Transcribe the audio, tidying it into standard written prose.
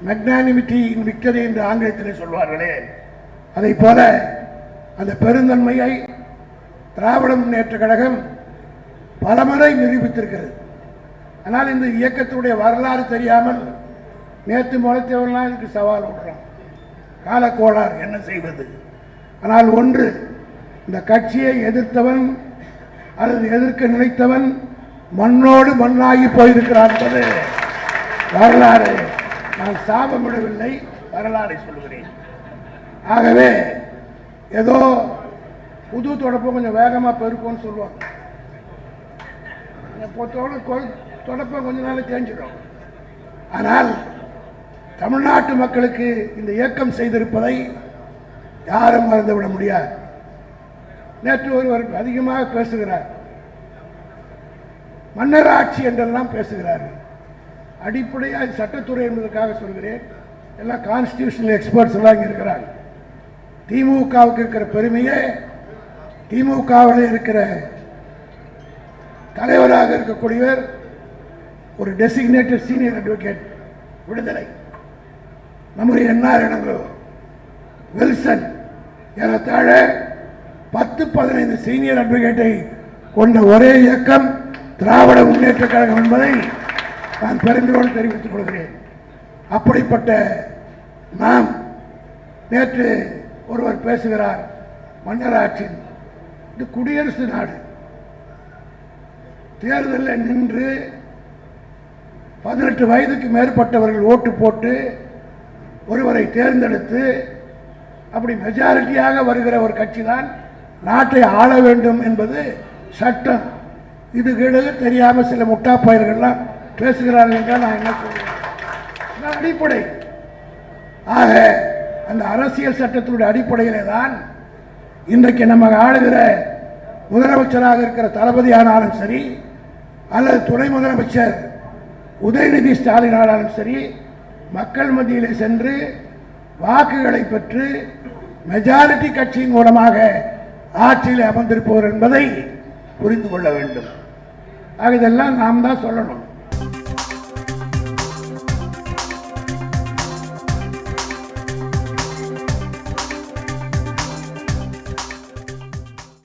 Magnanimity இன் victory என்று ஆங்கிலத்திலே சொல்வார்களே, அதை போல அந்த பெருந்தன்மையை திராவிட முன்னேற்ற கழகம் பலமுறை நிரூபித்திருக்கிறது. ஆனால் இந்த இயக்கத்துடைய வரலாறு தெரியாமல் நேற்று முளைத்தவர்களாம் இதுக்கு சவால் விடுறோம். காலக்கோளாறு, என்ன செய்வது? ஆனால் ஒன்று, இந்த கட்சியை எதிர்த்தவன் அல்லது எதிர்க்க நினைத்தவன் மண்ணோடு மண்ணாகி போயிருக்கிறான் என்பது வரலாறு. நான் சாபமிடவில்லை, வரலாறை சொல்லுகிறேன். ஆகவே ஏதோ புது தொடப்பம் கொஞ்சம் வேகமாக பெருக்கும்னு சொல்லுவாங்க. தொடப்பம் கொஞ்ச நாள் தேஞ்சிடும். ஆனால் தமிழ்நாட்டு மக்களுக்கு இந்த இயக்கம் செய்திருப்பதை யாரும் மறந்துவிட முடியாது. நேற்று ஒருவர் அதிகமாக பேசுகிறார், மன்னர் ஆட்சி என்றெல்லாம் பேசுகிறார்கள். அடிப்படையாக சட்டத்துறை என்பதற்காக சொல்கிறேன். எல்லாம் கான்ஸ்டிடியூஷனல் எக்ஸ்பர்ட்ஸ் எல்லாம் இங்கே இருக்கிறாங்க. திமுகவுக்கு இருக்கிற பெருமையே, திமுகவில் இருக்கிற தலைவராக இருக்கக்கூடியவர் ஒரு டெசிக்னேட்டட் சீனியர் அட்வொகேட் விடுதலை, நம்முடைய என்ஆர் இடங்களோ வில்சன், ஏறத்தாழ 10-15 சீனியர் அட்வொகேட்டை கொண்ட ஒரே இயக்கம் திராவிட முன்னேற்ற கழகம் என்பதை நான் பெருமையோடு தெரிவித்துக் கொள்கிறேன். அப்படிப்பட்ட நாம் நேற்று ஒருவர் பேசுகிறார், மன்னராட்சி. இது குடியரசு நாடு. தேர்தலில் நின்று 18 வயதுக்கு மேற்பட்டவர்கள் ஓட்டு போட்டு ஒருவரை தேர்ந்தெடுத்து அப்படி மெஜாரிட்டியாக வருகிற ஒரு கட்சி தான் நாட்டை ஆள வேண்டும் என்பது சட்டம். இது கீழே தெரியாமல் சில முட்டா பயிர்கள்லாம் பேசுகிறார்கள் என்றால் நான் என்ன சொல்றேன்? அடிப்படை. ஆக அந்த அரசியல் சட்டத்தினுடைய அடிப்படையிலே தான் இன்றைக்கு நம்ம ஆளுகிற முதலமைச்சராக இருக்கிற தளபதி ஆனாலும் சரி, அல்லது துணை முதலமைச்சர் உதயநிதி ஸ்டாலின் ஆனாலும் சரி, மக்கள் மத்தியிலே சென்று வாக்குகளை பெற்று மெஜாரிட்டி கட்சியின் மூலமாக ஆட்சியில் அமர்ந்திருப்பவர் என்பதை புரிந்து கொள்ள வேண்டும். ஆக இதெல்லாம் நாம் தான் சொல்லணும்.